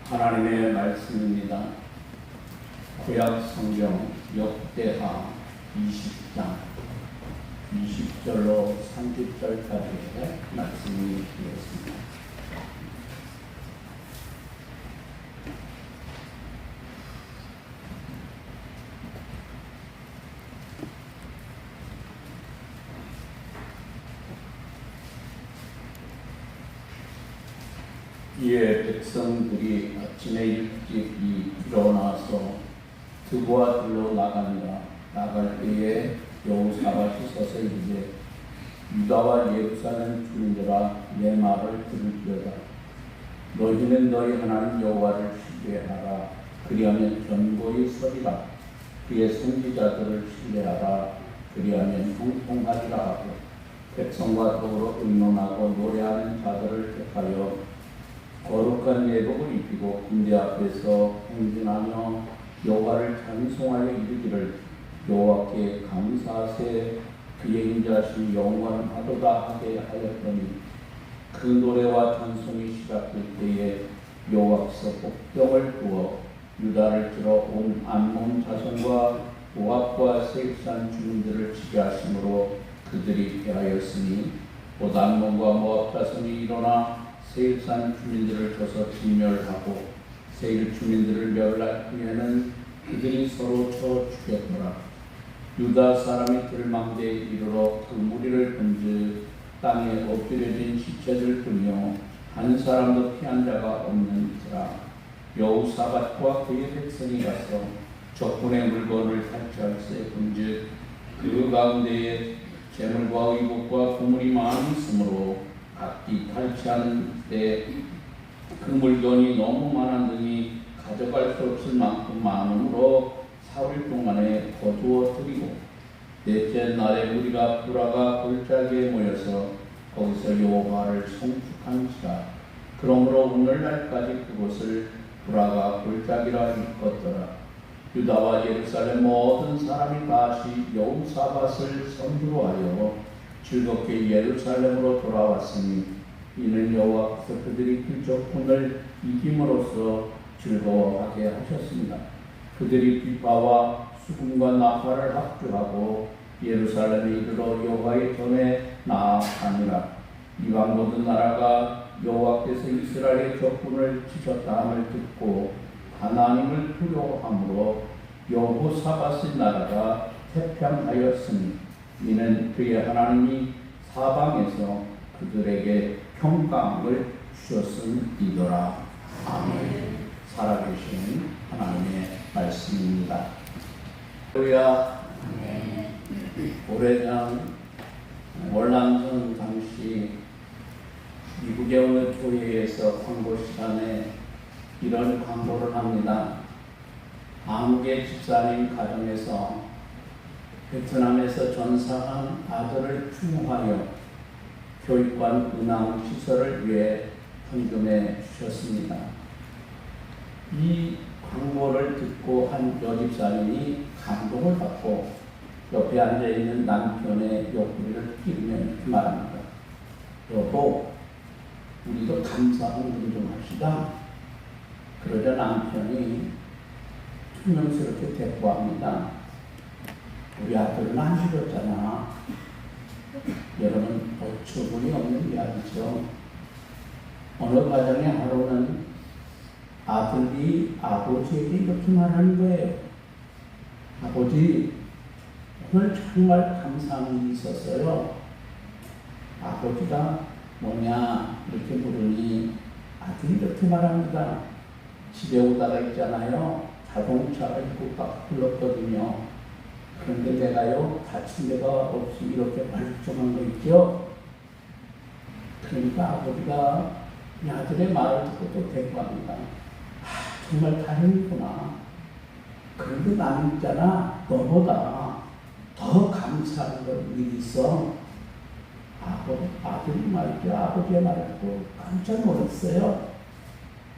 하나님의 말씀입니다. 구약 성경 역대하 20장 20절로 30절까지의 말씀이 되었습니다. 이에 백성들이 아침에 일찍 일어나서 두부와 들로 나가니라. 나갈 때에 여호사밧이 서서 이르되 유다와 예루살렘 주민들아 내 말을 들을지어다. 너희는 너희 하나님 여호와를 신뢰하라. 그리하면 견고히 서리라. 그의 선지자들을 신뢰하라. 그리하면 형통하리라 하고 백성과 더불어 의논하고 노래하는 자들을 택하여 거룩한 예복을 입히고 군대 앞에서 행진하며 여호와를 찬송하여 이르기를 여호와께 감사하세 그의 인자하심이 영원하도다 하게 하였더니 그 노래와 찬송이 시작될 때에 여호와께서 복병을 부어 유다를 들어 온 암몬 자손과 모압과 세입산 주민들을 치게 하심으로 그들이 패하였으니 곧 암몬과 모압 자손이 일어나 세입산 주민들을 쳐서 진멸하고 세일 주민들을 멸할 후에는 그들이 서로 쳐 죽였더라. 유다 사람이 들망대에 이르러 그 무리를 본즉 땅에 엎드려진 시체들 뿐이요 한 사람도 피한 자가 없는지라. 여호사밧과 그의 백성이 가서 적군의 물건을 탈취할세 본즉 그 가운데에 재물과 의복과 보물이 많이 있으므로 각기 탈취하는 때 그 물건이 너무 많았더니 가져갈 수 없을 만큼 많으므로 사흘 동안에 거두어 드리고 넷째 날에 우리가 부라가 골짜기에 모여서 거기서 여호와를 송축한지라. 그러므로 오늘날까지 그곳을 부라가 골짜기라 일컫더라. 유다와 예루살렘 모든 사람이 다시 여호사밧을 선두로 하여 즐겁게 예루살렘으로 돌아왔으니 이는 여호와께서 그들이 그 적군을 이김으로써 즐거워하게 하셨습니다. 그들이 비파와 수금과 나팔을 합주하고 예루살렘에 이르러 여호와의 전에 나아가니라. 이방 모든 나라가 여호와께서 이스라엘의 적군을 치셨다 함을 듣고 하나님을 두려워함으로 여호사밧의 나라가 태평하였으니 이는 그의 하나님이 사방에서 그들에게 평강을 주셨음이더라. 아멘. 살아계신 하나님의 말씀입니다. 할렐루야. 오래전 월남전 당시 미국의 어느 교회에서 광고 시간에 이런 광고를 합니다. 한국의 집사님 가정에서 베트남에서 전사한 아들을 추모하여 교육관 운항시설을 위해 헌금해 주셨습니다. 이 광고를 듣고 한 여집사님이 감동을 받고 옆에 앉아있는 남편의 옆구리를 찌르며 이렇게 말합니다. 여보, 우리도 감사 헌금 좀 합시다. 그러자 남편이 투명스럽게 대꾸합니다. 우리 아들은 안 죽었잖아. 여러분 어처구니 없는 이야기죠. 어느 가정의 하루는 아들이 아버지에게 이렇게 말하는 거예요. 아버지, 오늘 정말 감사한 일이 있었어요. 아버지가 뭐냐 이렇게 물으니 아들이 이렇게 말합니다. 집에 오다가 있잖아요. 자동차가 입고 딱 불렀거든요. 그런데 내가요, 다친 데가 없이 이렇게 멀쩡한 거 있죠? 그러니까 아버지가 이 아들의 말을 듣고 또 대꾸합니다. 정말 다행이구나. 그런데 나는 있잖아, 너보다 더 감사한 일이 있어. 아들이 말이죠. 아버지의 말을 듣고 깜짝 놀랐어요.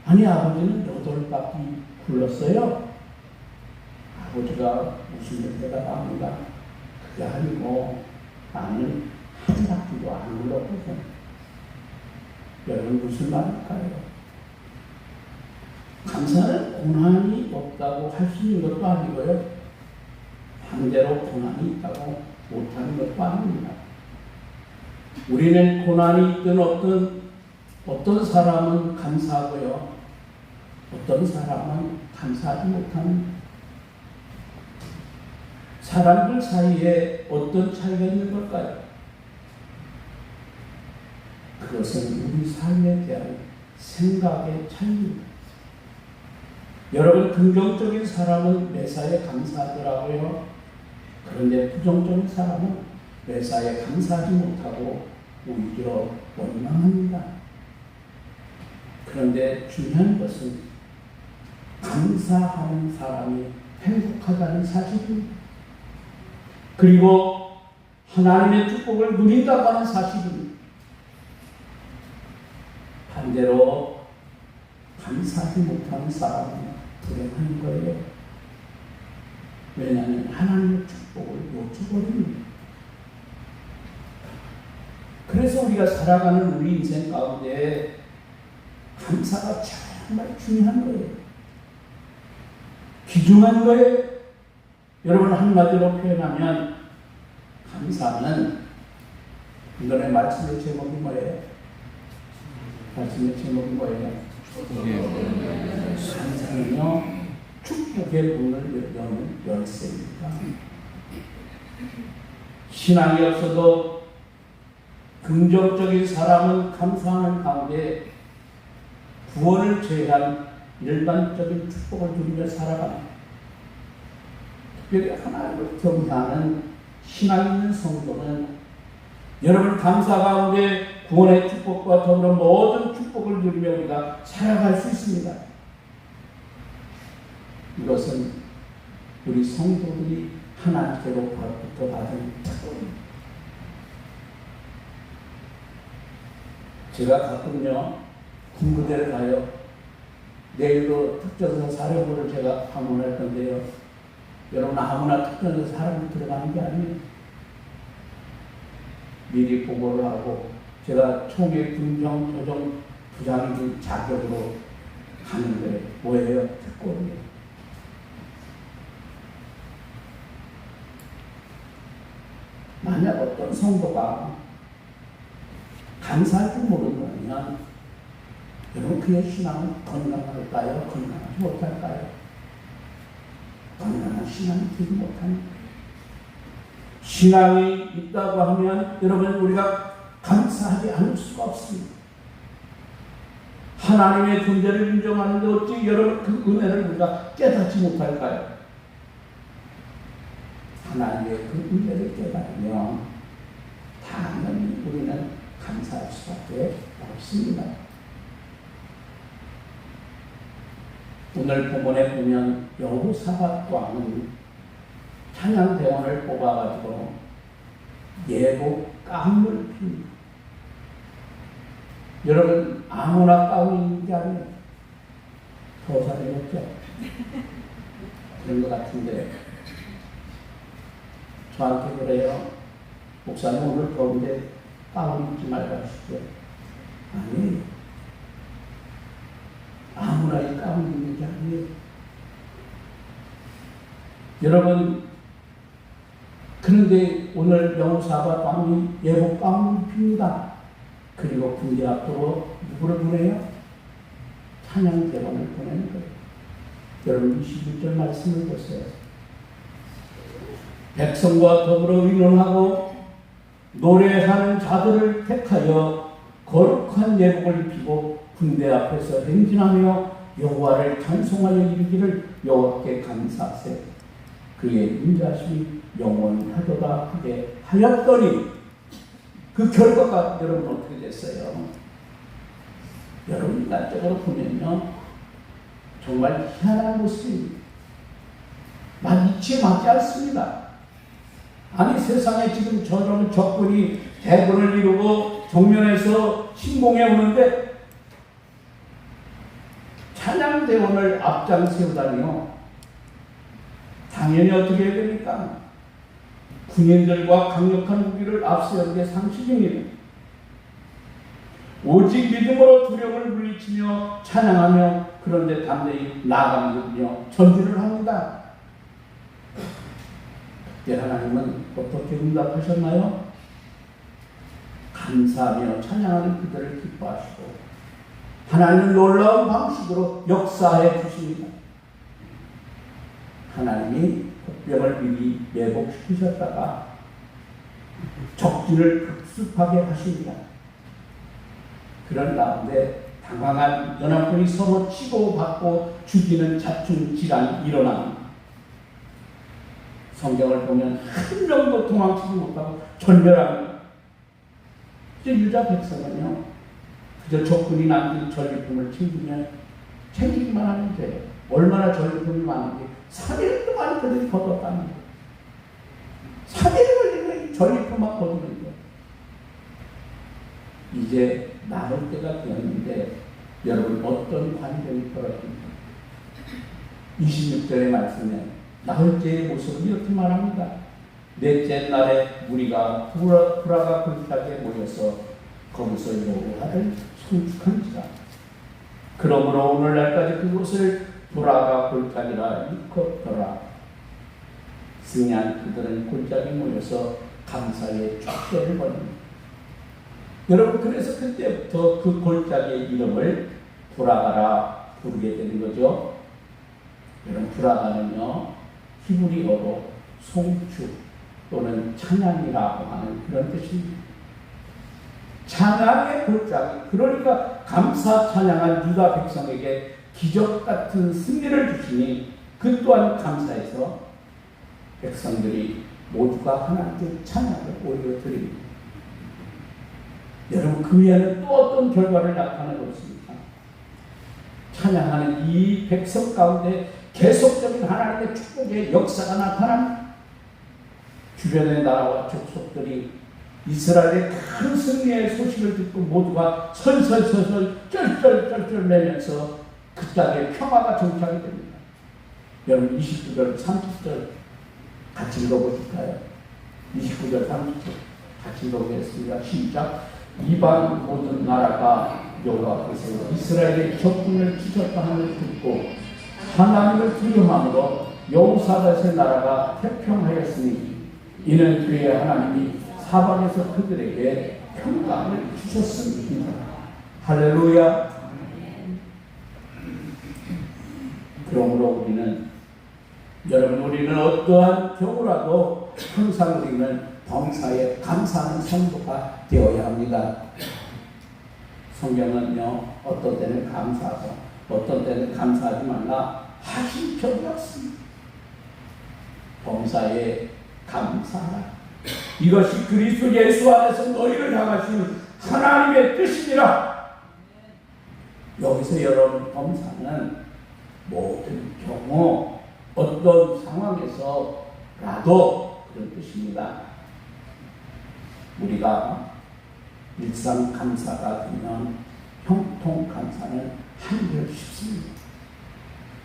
아니, 아버지는 8바퀴 굴렀어요. 아버지가 무슨 대답합니다. 그게 아니고 나는 한 바퀴도 안 굴렀거든. 여러분 무슨 말일까요? 감사는 고난이 없다고 할 수 있는 것도 아니고요. 반대로 고난이 있다고 못하는 것도 아닙니다. 우리는 고난이 있든 어떤 사람은 감사하고요. 어떤 사람은 감사하지 못합니다. 사람들 사이에 어떤 차이가 있는 걸까요? 그것은 우리 삶에 대한 생각의 차이입니다. 여러분, 긍정적인 사람은 매사에 감사하더라고요. 그런데 부정적인 사람은 매사에 감사하지 못하고 오히려 원망합니다. 그런데 중요한 것은 감사하는 사람이 행복하다는 사실입니다. 그리고 하나님의 축복을 누린다고 하는 사실입니다. 반대로 감사하지 못하는 사람은 불행한 거예요. 왜냐하면 하나님의 축복을 놓쳐버립니다. 그래서 우리가 살아가는 우리 인생 가운데 감사가 정말 중요한 거예요. 귀중한 거예요. 여러분, 한마디로 표현하면 감사는, 이번에 말씀의 제목이 뭐예요? 말씀의 제목이 뭐예요? 감사는요, 축복의 문을 여는 열쇠입니다. 신앙이 없어도 긍정적인 사람은 감사하는 가운데 구원을 제외한 일반적인 축복을 누리며 살아갑니다. 특별히 하나님을 경외하는 신앙 있는 성도는 여러분, 감사 가운데 구원의 축복과 더불어 모든 축복을 누리며 우리가 살아갈 수 있습니다. 이것은 우리 성도들이 하나님께로부터 받은 축복입니다. 제가 가끔요, 군부대를 가요. 내일도 특전사 사령부를 제가 방문할 건데요. 여러분, 아무나 특전사 사령부 들어가는 게 아니에요. 미리 보고를 하고, 제가 총회 군정 조정 부장님 자격으로 가는데 뭐예요? 특권이에요. 만약 어떤 성도가 감사할 줄 모르면 여러분, 그의 신앙은 건강할까요? 건강하지 못할까요? 건강한 신앙이 되지 못합니다. 신앙이 있다고 하면 여러분, 우리가 감사하지 않을 수가 없습니다. 하나님의 존재를 인정하는데 어찌 여러분 그 은혜를 우리가 깨닫지 못할까요? 하나님의 그 은혜를 깨달으면 당연히 우리는 감사할 수밖에 없습니다. 오늘 본문에 보면 여호사밧 왕은 찬양대원을 뽑아가지고 예복 가운을 핍니다. 여러분, 아무나 가운이 있는 게 아니에요. 더 잘해줬죠? 그런 것 같은데 저한테 그래요. 목사님, 오늘 더운데 가운 입지 말고 하시죠. 아니에요. 아무나 이 가운 입는 게 아니에요. 여러분, 그런데 오늘 여호사밧 왕이 예복 가운을 핍니다. 그리고 군대 앞으로 누구를 보내요? 찬양대원을 보내는 거예요. 여러분, 21절 말씀을 보세요. 백성과 더불어 의논하고 노래하는 자들을 택하여 거룩한 예복을 입히고 군대 앞에서 행진하며 여호와를 찬송하여 이르기를 여호와께 감사하세. 그의 인자심이 영원하도다 하게 하였더니 그 결과가 여러분 어떻게 됐어요? 여러분, 인간적으로 보면요, 정말 희한한 모습입니다. 이치에 맞지 않습니다. 아니, 세상에 지금 저런 적군이 대군을 이루고 정면에서 침공해 오는데 찬양대원을 앞장 세우다니요. 당연히 어떻게 해야 됩니까? 군인들과 강력한 무기를 앞세우는 게 상식입니다. 오직 믿음으로 두려움을 물리치며 찬양하며 그런데 담대히 나아가며 전진을 합니다. 그때 하나님은 어떻게 응답하셨나요? 감사하며 찬양하는 그들을 기뻐하시고 하나님은 놀라운 방식으로 역사해 주십니다. 하나님이 복병을 미리 매복시키셨다가 적진을 급습하게 하십니다. 그런 가운데 당황한 연합군이 서로 치고받고 죽이는 자충질환이 일어납니다. 성경을 보면 한 명도 도망치지 못하고 전멸합니다. 이제 유다 백성은요, 그저 적군이 남긴 전리품을 챙기기만 하면 돼요. 얼마나 전리품이 많은지 3일 동안 그들이 거뒀답니다. 3일을 걸리면 전리품만 거두는 거예요. 이제 나올 때가 되었는데 여러분 어떤 관경이 벌어집니까? 26절의 말씀에 나흘째의 모습을 이렇게 말합니다. 넷째 날에 무리가 브라가 골짜기에 모여서 거기서 여호와를 송축한지라. 그러므로 오늘날까지 그곳을 브라가 골짜기라 일컫더라. 승리한 그들은 골짜기에 모여서 감사의 축제를 벌입니다. 여러분, 그래서 그때부터 그 골짜기의 이름을 브라가라 부르게 되는 거죠. 여러분, 브라가는요 히브리어로 송축 또는 찬양이라고 하는 그런 뜻입니다. 찬양의 골짜기, 그러니까 감사 찬양한 유다 백성에게 기적 같은 승리를 주시니 그 또한 감사해서 백성들이 모두가 하나님께 찬양을 올려드립니다. 여러분, 그 위에는 또 어떤 결과를 나타내고 있습니까? 찬양하는 이 백성 가운데 계속적인 하나님의 축복의 역사가 나타납니다. 주변의 나라와 족속들이 이스라엘의 큰 승리의 소식을 듣고 모두가 설설설설 쩔쩔쩔쩔 매면서 그 땅에 평화가 정착이 됩니다. 여러분, 29절 30절 같이 읽어보실까요? 29절 30절 같이 읽어보겠습니다. 시작. 이방 모든 나라가 여호와께서 이스라엘의 적군을 치셨다 함을 듣고 하나님을 두려움으로 여호사밧의 나라가 태평하였으니 이는 그의 하나님이 사방에서 그들에게 평강을 주셨습니다. 할렐루야. 그러므로 우리는 어떠한 경우라도 항상 우리는 범사에 감사하는 성도가 되어야 합니다. 성경은요, 어떤 때는 감사하고 어떤 때는 감사하지 말라 하신 적이 없습니다. 범사에 감사하라. 이것이 그리스도 예수 안에서 너희를 향하신 하나님의 뜻이니라. 여기서 여러분, 범사는 모든 경우 어떤 상황에서라도 그런 뜻입니다. 우리가 일상 감사가 되면 형통 감사는 한결 쉽습니다.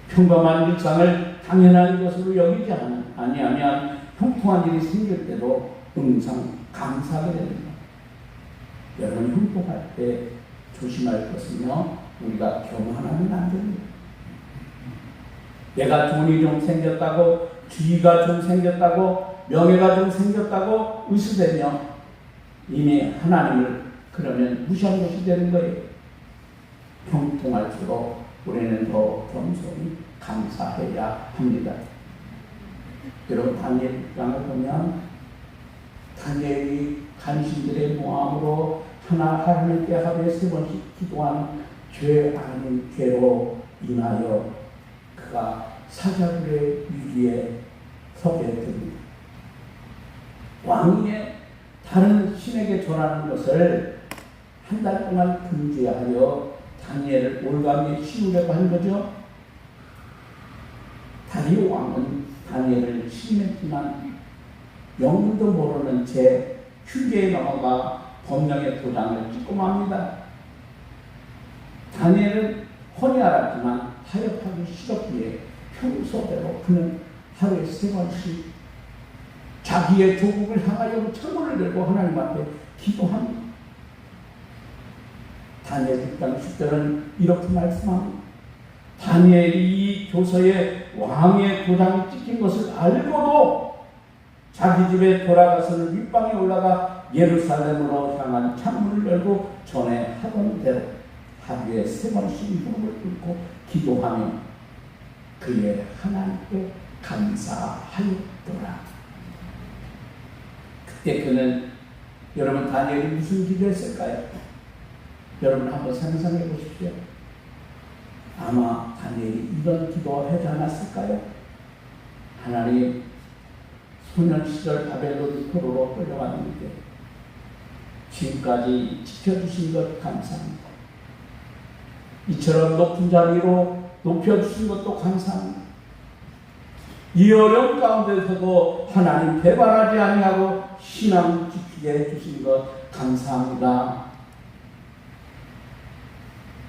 평범한 일상을 당연한 것으로 여기지 아니하면 형통한 일이 생길 때도 항상 감사하게 됩니다. 여러분, 형통할 때 조심할 것은요, 우리가 교만하면 안 됩니다. 내가 돈이 좀 생겼다고, 지위가 좀 생겼다고, 명예가 좀 생겼다고 의수되며 이미 하나님을 그러면 무시한 것이 되는 거예요. 형통할수록 우리는 더 겸손히 감사해야 합니다. 여러분, 다니엘 장을 보면 다니엘이 간신들의 모함으로 하나님께 하루에 3번씩 기도하는 죄 아닌 죄로 인하여 그가 사자굴의 위기에 서게 됩니다. 왕위에 다른 신에게 전하는 것을 한 달 동안 금지하여 다니엘을 올가미에 씌우려고 한 거죠. 다리오 왕은 다니엘을 신임했지만 영문도 모르는 채 휴게에 넘어가 법령의 도장을 찍고 맙니다. 다니엘은 훤히 알았지만 타협하기 싫었기에 평소대로 그는 하루에 3번씩 자기의 조국을 향하여 창문을 들고 하나님 앞에 기도합니다. 다니엘 6장 10절은 이렇게 말씀합니다. 다니엘이 이 교서에 왕의 도장이 찍힌 것을 알고도 자기 집에 돌아가서는 윗방에 올라가 예루살렘으로 향한 창문을 열고 전에 하던 대로 하루에 3번씩 무릎을 꿇고 기도하며 그의 하나님께 감사하였더라. 그때 그는, 여러분 다니엘이 무슨 기도했을까요? 여러분 한번 상상해 보십시오. 아마 다니엘이 이런 기도를 하지 않았을까요? 하나님, 소년 시절 바벨론 포로로 끌려갔는데 지금까지 지켜주신 것 감사합니다. 이처럼 높은 자리로 높여주신 것도 감사합니다. 이 어려운 가운데서도 하나님 배반하지 아니하고 신앙 지키게 해주신 것 감사합니다.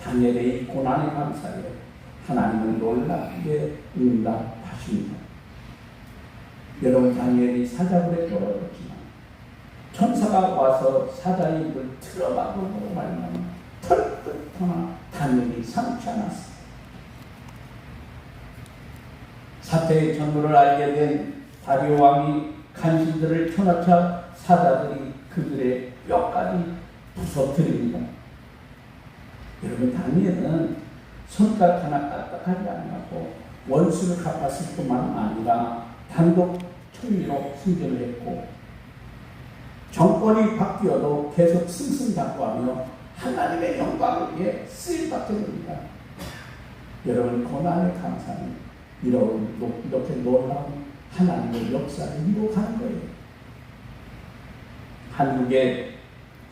다니엘의 고난에 감사해요. 하나님은 놀랍게 응답하십니다. 여러분, 다니엘이 사자굴에 떨어졌지만 천사가 와서 사자의 입을 틀어막음으로 말미암아 털끝 하나 다니엘이 상치 않았습니다. 사태의 전부를 알게 된 다리오 왕이 간신들을 펴놓자 사자들이 그들의 뼈까지 부서뜨립니다. 여러분, 다니엘은 손가락 하나 까딱하지 않고 원수를 갚았을 뿐만 아니라 단독 총리로 승진을 했고 정권이 바뀌어도 계속 승승장구하며 하나님의 영광을 위해 쓰임받게 됩니다. 여러분, 고난의 감사는 이렇게 놀라운 하나님의 역사를 이루어가는 거예요. 한국의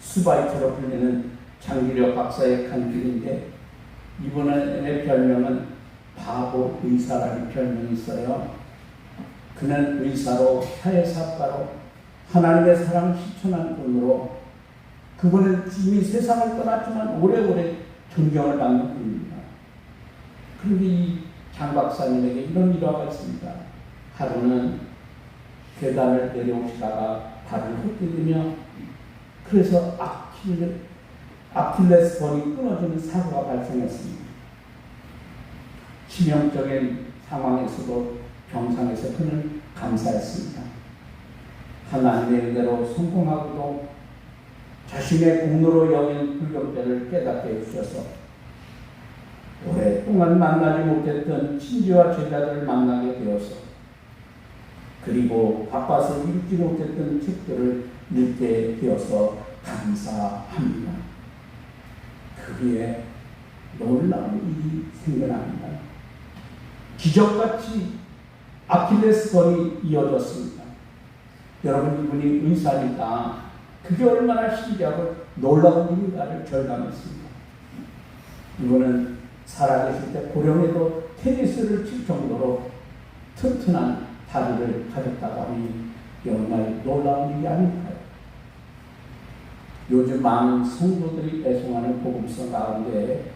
수바이트로 불리는 장기력 박사의 간증인데 이분의 별명은 바보 의사라는 별명이 있어요. 그는 의사로 사회사업가로 하나님의 사랑을 실천한 분으로 그분은 이미 세상을 떠났지만 오래오래 존경을 받는 분입니다. 그런데 이 장 박사님에게 이런 일화가 있습니다. 하루는 계단을 내려오시다가 발을 헛디디며 그래서 아킬레스건이 끊어지는 사고가 발생했습니다. 치명적인 상황에서도 병상에서 그는 감사했습니다. 하나님의 은혜로 성공하고도 자신의 공로로 여긴 불경배를 깨닫게 해주셔서 오랫동안 만나지 못했던 친지와 제자들을 만나게 되어서 그리고 바빠서 읽지 못했던 책들을 읽게 되어서 감사합니다. 그 위에 놀라운 일이 생겨납니다. 기적같이 아킬레스건이 이어졌습니다. 여러분, 이분이 의사니까 그게 얼마나 신기하고 놀라운 일인가를 절감했습니다. 이분은 살아계실 때 고령에도 테니스를 칠 정도로 튼튼한 다리를 가졌다고 하니 정말 놀라운 일이 아닐까요? 요즘 많은 성도들이 애송하는 복음서 가운데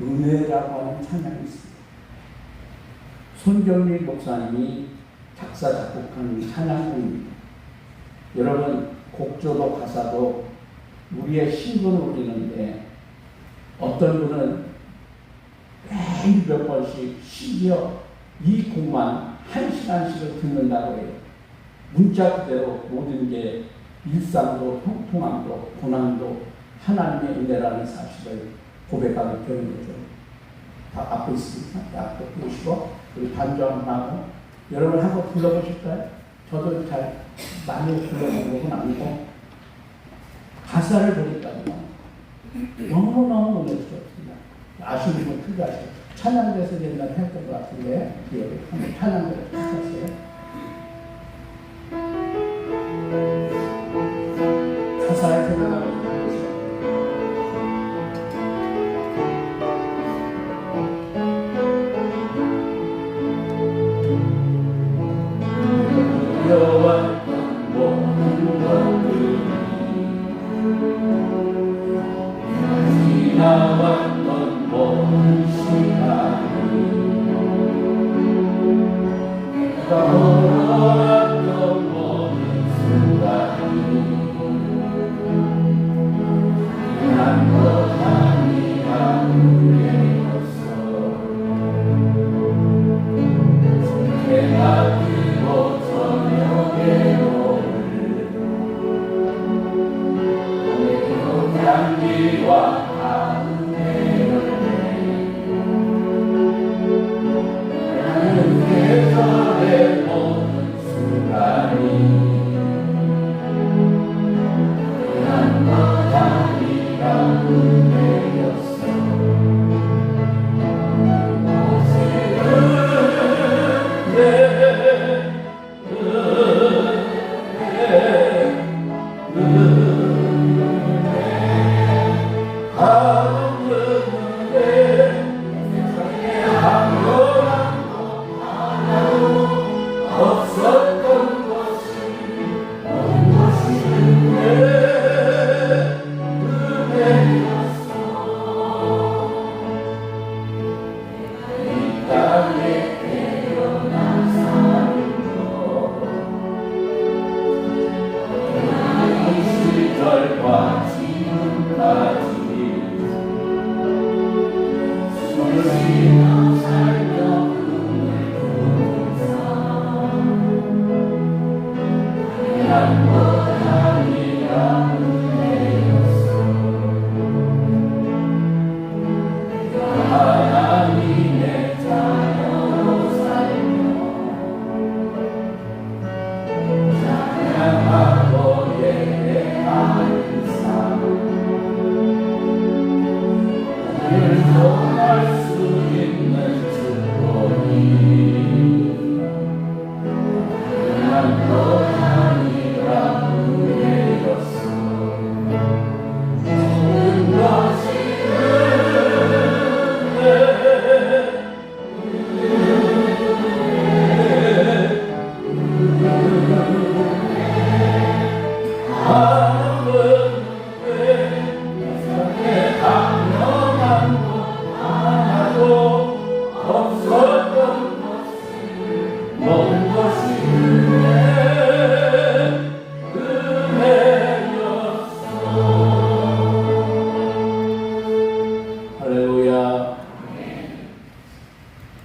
은혜라고 하는 찬양이 있습니다. 손경리 목사님이 작사 작곡한 찬양곡입니다. 여러분, 곡조도 가사도 우리의 신분을 올리는데 어떤 분은 매일 몇 번씩 심지어 이 곡만 1시간씩을 듣는다고 해요. 문자 그대로 모든 게 일상도 형통함도 고난도 하나님의 은혜라는 사실을 고백하게 되는 거죠. 다 앞에 있습니다. 앞에 보시고 우리 반주 한번 하고 여러분 한번 불러보실까요? 저도 잘 많이 불러본 건 아니고 가사를 보니까요 너무너무 놀랐습니다. 아시는 분 크게 아시죠? 찬양대에서 옛날에 했던 것 같은데 기억에 한번 찬양대를 했었어요. 가사에 생각하면 Oh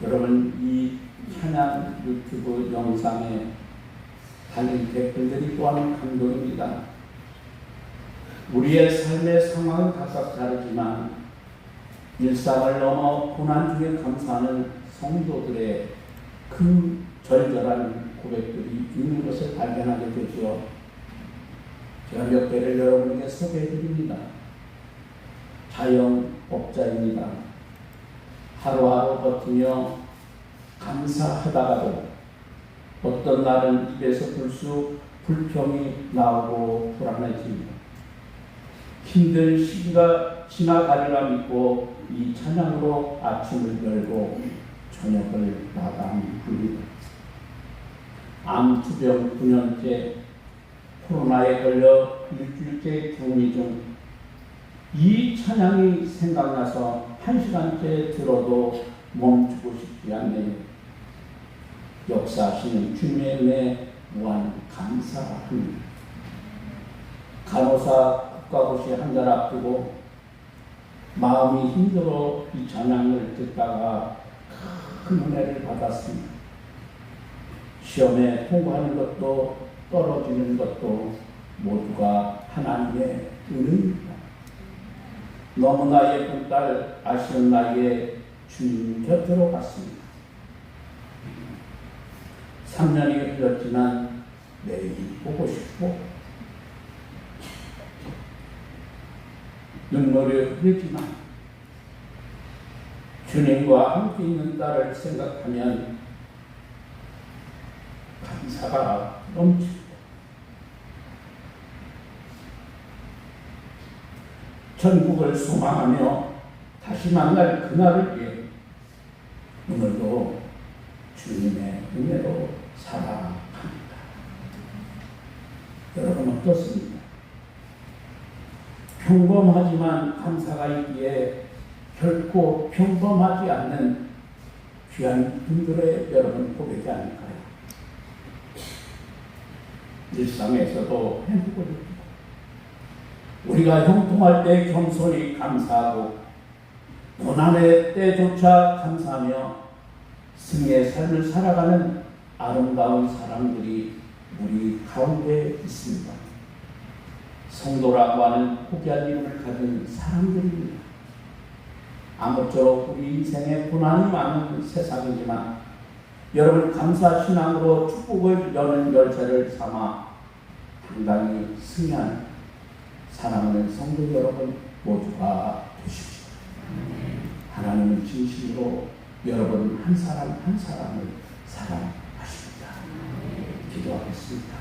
여러분, 이 찬양 유튜브 영상에 달린 댓글들이 또한 감동입니다. 우리의 삶의 상황은 각각 다르지만 일상을 넘어 고난 중에 감사하는 성도들의 그 절절한 고백들이 있는 것을 발견하게 되죠. 제가 몇 개를 여러분에게 소개해 드립니다. 자영업자입니다. 하루하루 버티며 감사하다가도 어떤 날은 입에서 불쑥 불평이 나오고 불안해집니다. 힘든 시기가 지나가리라 믿고 이 찬양으로 아침을 열고 저녁을 마감합니다. 암투병 9년째, 코로나에 걸려 일주일째 격리 중 이 찬양이 생각나서 1시간째 들어도 멈추고 싶지 않네요. 역사하시는 주님의 은혜 무한 감사합니다. 간호사 국가고시 한 달 앞두고 마음이 힘들어 이 찬양을 듣다가 큰 은혜를 받았습니다. 시험에 통과하는 것도 떨어지는 것도 모두가 하나님의 은혜입니다. 너무나 예쁜 딸 아쉬운 나이에 주님 곁으로 갔습니다. 3년이 흘렀지만 매일 보고 싶고 눈물이 흐르지만 주님과 함께 있는 딸을 생각하면 감사가 넘칩니다. 천국을 소망하며 다시 만날 그날을 위해 오늘도 주님의 은혜로 살아갑니다. 여러분 어떻습니까? 평범하지만 감사가 있기에 결코 평범하지 않는 귀한 분들의 여러분 고백이 아닐까요? 일상에서도 행복을 느끼고 우리가 형통할 때 겸손히 감사하고 고난의 때조차 감사하며 승리의 삶을 살아가는 아름다운 사람들이 우리 가운데 있습니다. 성도라고 하는 고귀한 이름을 가진 사람들입니다. 아무쪼록 우리 인생에 고난이 많은 세상이지만 여러분 감사신앙으로 축복을 여는 열쇠를 삼아 당당히 승리한 사랑하는 성도 여러분 모두가 되십시오. 하나님은 진심으로 여러분 한 사람 한 사람을 사랑하십니다. 기도하겠습니다.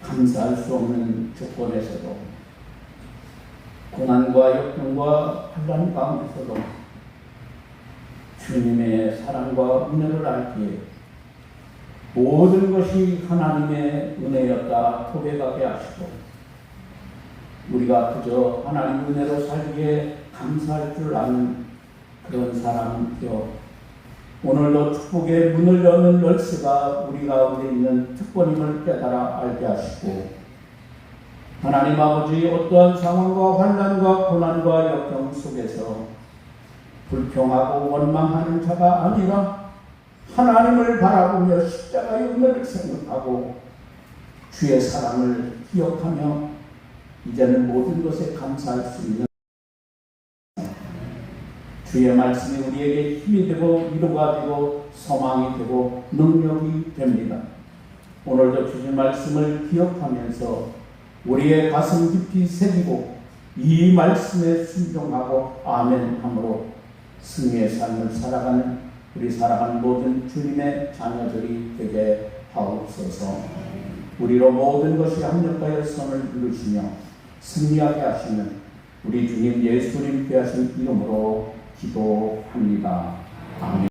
감사할 수 없는 조건에서도 고난과 역경과 환난 가운데서도 주님의 사랑과 은혜를 알기에 모든 것이 하나님의 은혜였다 고백하게 하시고 우리가 그저 하나님 은혜로 살기에 감사할 줄 아는 그런 사람이요 오늘도 축복의 문을 여는 열쇠가 우리 가운데 있는 특권임을 깨달아 알게 하시고 하나님 아버지, 어떠한 상황과 환난과 고난과 역경 속에서 불평하고 원망하는 자가 아니라 하나님을 바라보며 십자가의 은혜를 생각하고 주의 사랑을 기억하며 이제는 모든 것에 감사할 수 있는 주의 말씀이 우리에게 힘이 되고 위로가 되고 소망이 되고 능력이 됩니다. 오늘도 주신 말씀을 기억하면서 우리의 가슴 깊이 새기고 이 말씀에 순종하고 아멘함으로 승리의 삶을 살아가는 우리 사랑하는 모든 주님의 자녀들이 되게 하옵소서. 우리로 모든 것이 합력하여 선을 이루시며 승리하게 하시는 우리 주님 예수님 귀하신 이름으로 기도합니다. 아멘.